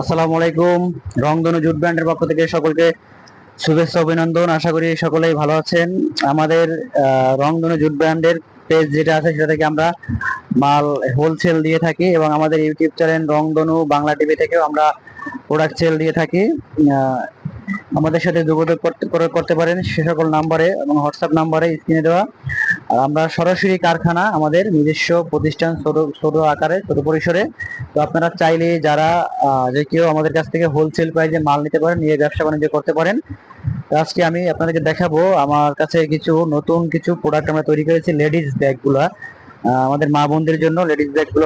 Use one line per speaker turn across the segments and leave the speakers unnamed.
আসসালামু আলাইকুম। রংধনু জুট ব্র্যান্ডের পক্ষ থেকে সকলকে শুভেচ্ছা অভিনন্দন। আশা করি সকলেই ভালো আছেন। আমাদের রংধনু জুট ব্র্যান্ডের পেজ যেটা আছে সেটা থেকে আমরা মাল হোলসেল দিয়ে থাকি এবং আমাদের ইউটিউব চ্যানেল রংধনু বাংলা টিভি থেকেও আমরা প্রোডাক্ট সেল দিয়ে থাকি। আহ, আমাদের সাথে যোগাযোগ করতে পারেন সে সকল নাম্বারে এবং হোয়াটসঅ্যাপ নাম্বারে স্ক্রিনে দেওয়া। আর আমরা সরাসরি কারখানা, আমাদের নিজস্ব প্রতিষ্ঠান, ছোট ছোট আকারে, ছোট পরিসরে। তো আপনারা চাইলে যারা যে কেউ আমাদের কাছ থেকে হোলসেল প্রাইসে মাল নিতে পারেন, নিয়ে ব্যবসা বাণিজ্য করতে পারেন। তো আজকে আমি আপনাদেরকে দেখাবো আমার কাছে কিছু নতুন কিছু প্রোডাক্ট আমরা তৈরি করেছি, লেডিস ব্যাগ গুলা। আমাদের মা বোনদের জন্য লেডিস ব্যাগ গুলো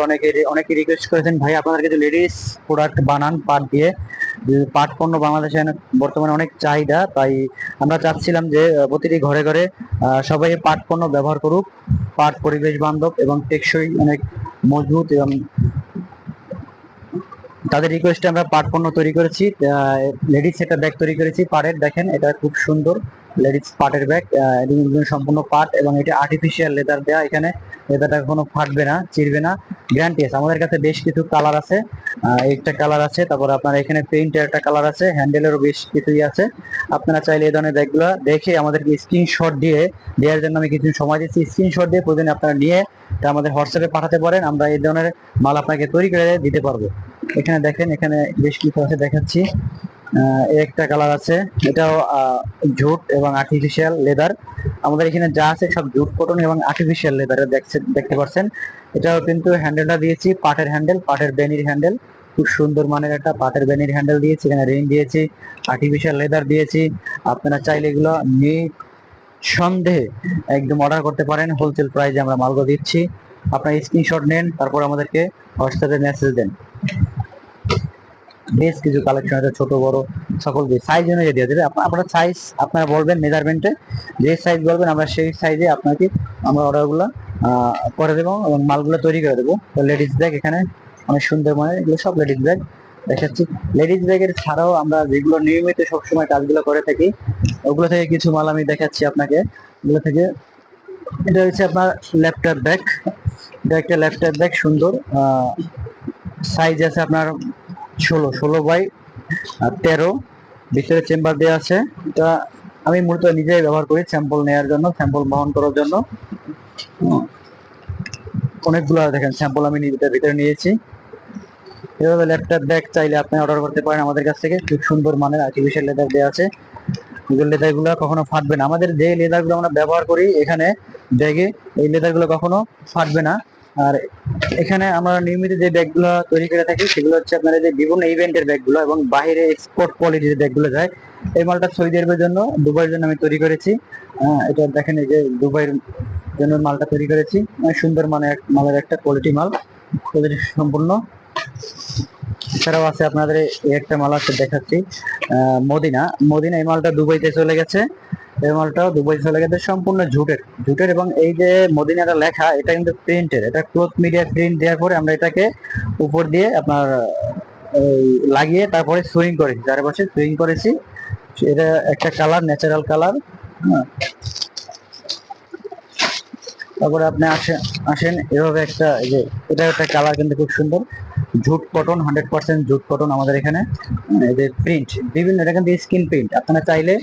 অনেকে রিকোয়েস্ট করেছেন, ভাই আপনারা কিছু লেডিস প্রোডাক্ট বানান পাট দিয়ে। যে পাট পণ্য বাংলাদেশে বর্তমানে অনেক চাহিদা, তাই আমরা চাচ্ছিলাম যে প্রতিটি ঘরে ঘরে সবাই পাট পণ্য ব্যবহার করুক। পাট পরিবেশ বান্ধব এবং টেকসই, অনেক মজবুত, এবং তাদের রিকোয়েস্টে আমরা পাট পণ্য তৈরি করেছি। লেডিস একটা ব্যাগ তৈরি করেছি পাটের, দেখেন এটা খুব সুন্দর লেডিস পাটের ব্যাগ। সম্পূর্ণ পাট এবং এটা আর্টিফিশিয়াল লেদার দেওয়া, এখানে লেদারটা কোনো ফাটবে না, চিরবে না, গ্যারান্টি আছে। আমাদের কাছে বেশ কিছু কালার আছে, একটা কালার আছে, তারপর আপনার এখানে পেইন্টের একটা কালার আছে, হ্যান্ডেলেরও বেশ কিছুই আছে। আপনারা চাইলে এই ধরনের ব্যাগগুলো দেখে আমাদেরকে স্ক্রিনশট দিয়ে দেওয়ার জন্য আমি কিছু সময় দিচ্ছি। স্ক্রিনশট দিয়ে প্রতিদিন আপনারা নিয়ে তা আমাদের হোয়াটসঅ্যাপে পাঠাতে পারেন, আমরা এই ধরনের মাল আপনাকে তৈরি করে দিতে পারবো। এখানে দেখেন, এখানে বেশ কিছু আছে দেখাচ্ছি। একটা কালার আছে, এটাও জুট এবং আর্টিফিশিয়াল লেদার। আমাদের এখানে যা আছে সব জুট, কটন এবং আর্টিফিশিয়াল লেদারের দেখতে পাচ্ছেন। এটাও কিন্তু হ্যান্ডেলটা দিয়েছি পাটের হ্যান্ডেল, পাটের বেনির হ্যান্ডেল, খুব সুন্দর মানের একটা পাটের বেনির হ্যান্ডেল দিয়েছি। এখানে রিং দিয়েছি, আর্টিফিশিয়াল লেদার দিয়েছি। আপনারা চাইলে এগুলো সন্দেহে একদম অর্ডার করতে পারেন, হোলসেল প্রাইসে আমরা মালগুলো দিচ্ছি। আপনার স্ক্রিনশট নেন, তারপর আমাদেরকে হোয়াটসঅ্যাপে মেসেজ দেন। বেশ কিছু কালেকশন আছে, ছোট বড় সকল সাইজ অনুযায়ী দিয়ে দেবে। আপনার সাইজ আপনারা বলবেন, মেজারমেন্টে যে সাইজ বলবেন আমরা সেই সাইজে আপনাকে আমরা অর্ডারগুলো করে দেবো এবং মালগুলো তৈরি করে দেবো। তো লেডিস ব্যাগ এখানে অনেক সুন্দর, মানে এগুলো সব লেডিস ব্যাগ দেখাচ্ছি। লেডিস ব্যাগের ছাড়াও আমরা যেগুলো নিয়মিত সবসময় কাজগুলো করে থাকি, ওগুলো থেকে কিছু মাল আমি দেখাচ্ছি আপনাকে। ওগুলো থেকে এটা হচ্ছে আপনার ল্যাপটপ ব্যাগ। এটা একটা ল্যাপটপ ব্যাগ, সুন্দর সাইজ আছে আপনার 16 বাই 13, ভিতরে চেম্বার দেওয়া আছে। এটা আমি মূলত নিজেই ব্যবহার করি স্যাম্পল নেওয়ার জন্য, স্যাম্পল বহন করার জন্য। অনেকগুলো দেখেন স্যাম্পল আমি ভিতরে নিয়েছি। এভাবে ল্যাপটপ ব্যাগ চাইলে আপনি অর্ডার করতে পারেন আমাদের কাছ থেকে। খুব সুন্দর মানের আর্টিফিশিয়াল লেদার দেওয়া আছে, এগুলো লেদার গুলো কখনো ফাটবে না। আমাদের যে লেদার গুলো আমরা ব্যবহার করি এখানে ব্যাগে, এই লেদার গুলো কখনো ফাটবে না। আর এখানে আমরা নিয়মিত যে ব্যাগগুলো তৈরি করে থাকি সেগুলো হচ্ছে আপনার যে বিভিন্ন ইভেন্টের ব্যাগগুলো এবং বাইরে এক্সপোর্ট কোয়ালিটির ব্যাগগুলো যায়। এই মালটা সৌদি আরবের জন্য, দুবাইয়ের জন্য আমি তৈরি করেছি। এটা দেখেন, এই যে দুবাইয়ের জন্য মালটা তৈরি করেছি। সুন্দর মালের একটা কোয়ালিটি মাল, কোয়ালিটি সম্পূর্ণ। এছাড়াও আছে আপনাদের এই একটা মাল আছে দেখাচ্ছি, মদিনা। মদিনা এই মালটা দুবাইতে চলে গেছে, এই মালটাও দুবাই চলে গেছে, সম্পূর্ণ ঝুটের ঝুটের এবং এই যে মদিনাটা লেখা এটা কিন্তু প্রিন্টের, এটা ক্লথ মিডিয়া প্রিন্ট দেওয়ার পরে আমরা এটাকে উপর দিয়ে আপনার লাগিয়ে তারপরে সুইং করেছি, চারপাশে সুইং করেছি। এটা একটা কালার, ন্যাচারাল কালার। তারপরে আপনি আসেন এভাবে একটা, এই যে এটা একটা কালার কিন্তু খুব সুন্দর, জুট কটন, 100% জুট কটন আমাদের এখানে। এই যে প্রিন্ট বিভিন্ন, এটা কিন্তু স্কিন প্রিন্ট, আপনারা চাইলে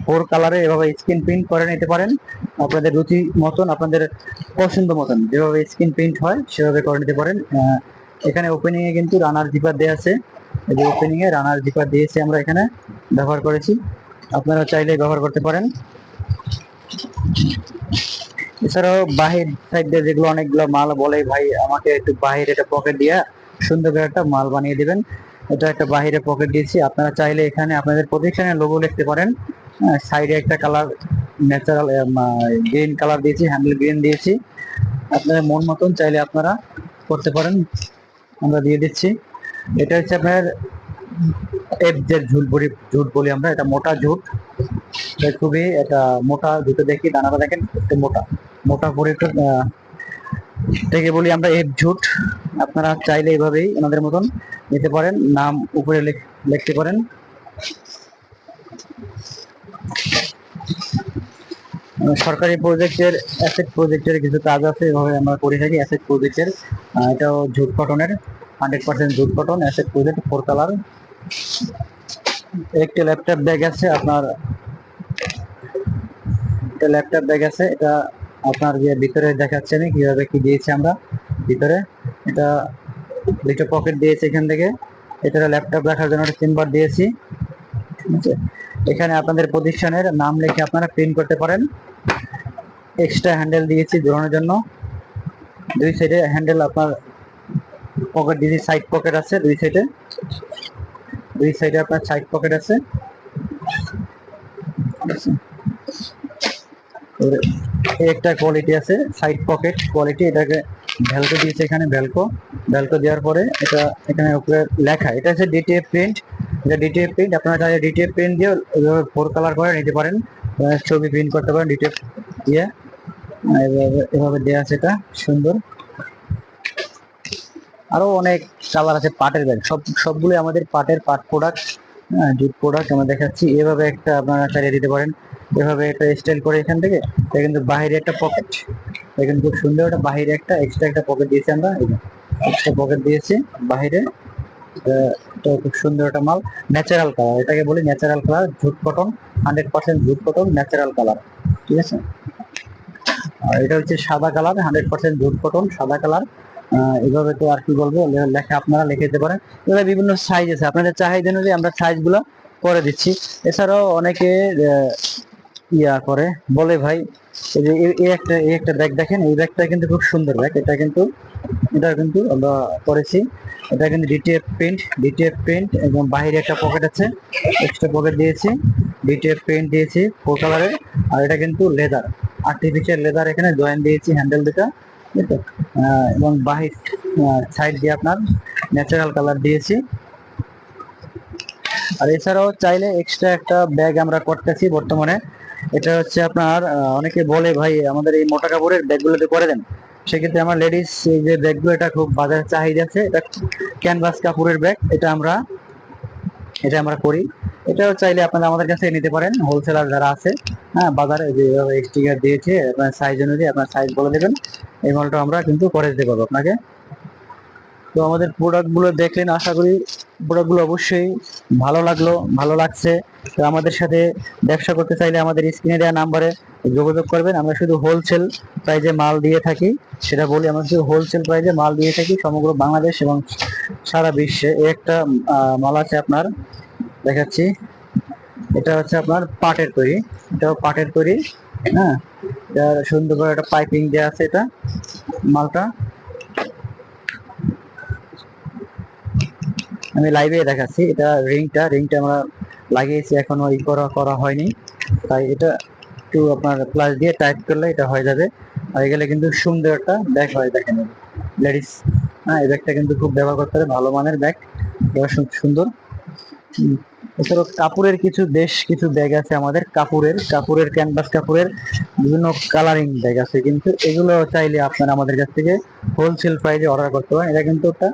4 কালারে এভাবে স্কিন প্রিন্ট করে নিতে পারেন। আপনাদের রুচি মতন, আপনাদের পছন্দ মতন যেভাবে স্কিন প্রিন্ট হয় সেভাবে করে নিতে পারেন। এখানে ওপেনিং এ কিন্তু রানার জিপার দেওয়া আছে, এই যে ওপেনিং এ রানার জিপার দিয়েছে, আমরা এখানে ব্যবহার করেছি, আপনারা চাইলে ব্যবহার করতে পারেন। এছাড়াও বাহির সাইড দিয়ে যেগুলো অনেকগুলো মাল বলে, ভাই আমাকে একটু বাহির একটা পকেট দিয়ে সুন্দর করে একটা মাল বানিয়ে দিবেন, এটা একটা বাহিরে পকেট দিয়েছি। আপনারা চাইলে এখানে আপনাদের প্রতিষ্ঠানের লোগো লিখতে পারেন। সাইডে একটা কালার, ন্যাচারাল গ্রিন কালার দিয়েছি, হ্যান্ডেল গ্রিন দিয়েছি। আপনাদের মন মতন চাইলে আপনারা করতে পারেন, আমরা দিয়ে দিচ্ছি। এটা হচ্ছে আপনার এফজেড ঝুট বলি আমরা, এটা মোটা ঝুট, খুবই এটা মোটা জুতো। দেখি দানাটা দেখেন, একটু মোটা মোটা পরে থেকে বলি আমরা এফ ঝুট। আপনারা চাইলে এইভাবেই ওনাদের মতন নিতে পারেন, নাম উপরে লিখতে পারেন। সরকারি প্রজেক্টের, অ্যাসেট প্রজেক্টের কিছু কাজ আছে, এভাবে আমরা করে থাকি অ্যাসেট প্রজেক্টের। এটাও ঝুট কটনের। 100% jute cotton asset project 4 colour. একটা ল্যাপটপ ব্যাগ আছে আপনার, একটা ল্যাপটপ ব্যাগ আছে, এটা আপনার যে ভিতরে দেখাচ্ছে আমি কিভাবে কি দিয়েছি আমরা ভিতরে। এটা দুটো পকেট দিয়েছি এখান থেকে, এটা ল্যাপটপ রাখার জন্য একটা চেম্বার দিয়েছি। ঠিক আছে, এখানে আপনাদের প্রতিষ্ঠানের নাম লিখে আপনারা প্রিন্ট করতে পারেন। এক্সট্রা হ্যান্ডেল দিয়েছি জোড়ানোর জন্য, দুই সাইডে হ্যান্ডেল আপনার পকেট দিয়েছি, সাইড পকেট আছে দুই সাইডে, দুই সাইডে আপনার সাইড পকেট আছে। একটা কোয়ালিটি আছে সাইড পকেট কোয়ালিটি, এটাকে ভ্যালকো দিয়েছে এখানে, ভ্যালকো ভ্যালকো দেওয়ার পরে এটা এখানে উপরে লেখা, এটা হচ্ছে ডিটিএফ প্রিন্ট। এটা ডিটিএফ প্রিন্ট, আপনারা চাইলে ডিটিএফ প্রিন্ট দিয়ে এভাবে 4 কালার করে নিতে পারেন, ছবি প্রিন্ট করতে পারেন ডিটিএফ দিয়ে। এভাবে দেওয়া আছে, এটা সুন্দর। আরো অনেক কালার আছে পাটের ব্যাগ, সবগুলো আমাদের পাট প্রোডাক্ট, জুট প্রোডাক্ট আমরা দেখাচ্ছি। এভাবে একটা আপনারা চালিয়ে দিতে পারেন, এভাবে একটা স্টাইল করে এখান থেকে। এটা কিন্তু বাইরে একটা পকেট, এখানে খুব সুন্দর একটা বাইরে একটা এক্সট্রা একটা পকেট দিয়েছি আমরা, এক্সট্রা পকেট দিয়েছি বাইরে। এটা খুব সুন্দর একটা মাল, ন্যাচারাল কালার, এটাকে বলি natural colour, jute cotton 100% jute cotton natural colour. ঠিক আছে, আর এটা হচ্ছে সাদা কালার, 100% জুট কটন সাদা কালার। এভাবে তো আর কি বলবো, লেখা আপনারা লিখে দিতে পারেন। এবার বিভিন্ন সাইজ আছে, আপনাদের চাহিদা অনুযায়ী আমরা সাইজ গুলো করে দিচ্ছি। এছাড়াও অনেকে ইয়া করে বলে ভাই এই যে এই একটা ব্যাগ দেখেন, এই ব্যাগটা কিন্তু খুব সুন্দর ব্যাগ, এটা কিন্তু আমরা করেছি। এটা কিন্তু ডিটিএফ প্রিন্ট এবং বাইরে একটা পকেট আছে, এক্সট্রা পকেট দিয়েছি, ডিটিএফ প্রিন্ট দিয়েছি 4 কালারের। আর এটা কিন্তু লেদার, আর্টিফিশিয়াল লেদার, এখানে জয়েন দিয়েছি হ্যান্ডেল দুটা, ঠিক আছে। এবং বাহির সাইড দিয়ে আপনার ন্যাচারাল কালার দিয়েছি। আর এছাড়াও চাইলে এক্সট্রা একটা ব্যাগ আমরা করতেছি বর্তমানে, এটা হচ্ছে আপনার অনেকে বলে ভাই আমাদের এই মোটা কাপড়ের ব্যাগগুলোতে করে দেন, সেক্ষেত্রে আমার লেডিস এই যে ব্যাগগুলো, এটা খুব বাজার চাহিদা আছে, এটা ক্যানভাস কাপড়ের ব্যাগ, এটা আমরা করি। এটাও চাইলে আপনারা আমাদের কাছে নিতে পারেন, হোলসেলার যারা আছে, হ্যাঁ বাজারে যে স্টিকার দিয়েছে, আপনার সাইজ অনুযায়ী আপনার সাইজ বলে দেবেন, এই মালটা আমরা কিন্তু করে দিতে পারবো আপনাকে। তো আমাদের প্রোডাক্ট গুলো দেখলেন, আশা করি প্রোডাক্ট গুলো অবশ্যই ভালো লাগছে। তো আমাদের সাথে ব্যবসা করতে চাইলে আমাদের স্ক্রিনে দেওয়া নাম্বারে যোগাযোগ করবেন। আমরা শুধু হোলসেল প্রাইজে মাল দিয়ে থাকি, সেটা বলি, আমরা শুধু হোলসেল প্রাইজে মাল দিয়ে থাকি সমগ্র বাংলাদেশ এবং সারা বিশ্বে। এই একটা মাল আছে আপনার, দেখাচ্ছি। এটা হচ্ছে আপনার পাটের তৈরি, এটাও পাটের তৈরি, হ্যাঁ। এটা সুন্দর করে একটা পাইপিং দেওয়া আছে, এটা মালটা আমি লাইভে দেখাচ্ছি। এটা রিংটা আমরা লাগিয়েছি, এখনো ই করা হয়নি, তাই এটা একটু আপনার প্লাস দিয়ে টাইট করলে এটা হয়ে যাবে। হয়ে গেলে কিন্তু সুন্দর একটা ব্যাগ হয়, দেখেন লেডিস। হ্যাঁ, এই ব্যাগটা কিন্তু খুব ব্যবহার করতে হবে, ভালো মানের ব্যাগ, সুন্দর। এছাড়াও কাপড়ের বেশ কিছু ব্যাগ আছে আমাদের, কাপড়ের ক্যানভাস কাপড়ের বিভিন্ন কালারিং ব্যাগ আছে, কিন্তু এগুলো চাইলে আপনারা আমাদের কাছ থেকে হোলসেল প্রাইসে অর্ডার করতে পারেন। এটা কিন্তু একটা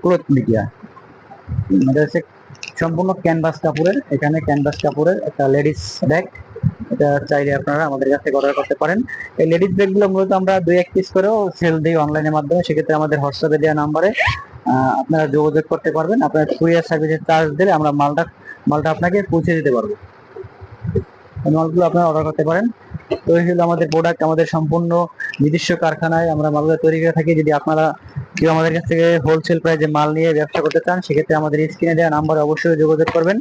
ক্লথ মিডিয়া, এটা হচ্ছে সম্পূর্ণ ক্যানভাস কাপড়ের, এখানে ক্যানভাস কাপড়ের একটা লেডিস ব্যাগ, এটা চাইলে আপনারা আমাদের কাছ থেকে অর্ডার করতে পারেন। এই লেডিস ব্যাগ গুলো মূলত আমরা 2-1 পিস করেও সেল দিই অনলাইনের মাধ্যমে, সেক্ষেত্রে আমাদের হোয়াটসঅ্যাপে দেওয়া নাম্বারে আপনারা যোগাযোগ করতে পারবেন। আপনার কুরিয়ার সার্ভিসের চার্জ দিলে আমরা মালটা আপনাকে পৌঁছে দিতে পারবো, এই মালগুলো আপনারা অর্ডার করতে পারেন। তো এই হলো আমাদের প্রোডাক্ট, আমাদের সম্পূর্ণ নিজস্ব কারখানায় আমরা মালগুলো তৈরি করে থাকি। যদি আপনারা কেউ আমাদের কাছ থেকে হোলসেল প্রাইসে মাল নিয়ে ব্যবসা করতে চান, সেক্ষেত্রে আমাদের স্ক্রিনে দেওয়া নাম্বারে অবশ্যই যোগাযোগ করবেন।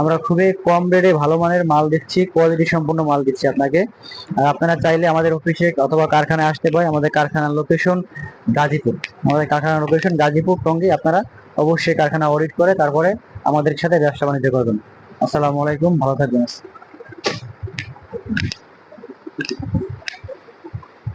আমরা খুবই কম রেটে ভালো মানের মাল দিচ্ছি, কোয়ালিটি সম্পূর্ণ মাল দিচ্ছি আপনাকে। আর আপনারা চাইলে আমাদের অফিসে অথবা কারখানায় আসতে পারেন। আমাদের কারখানার লোকেশন গাজীপুর টঙ্গী। আপনারা অবশ্যই কারখানা অডিট করে তারপরে আমাদের সাথে ব্যবসা বাণিজ্য করবেন। আসসালামু আলাইকুম, ভালো থাকবেন।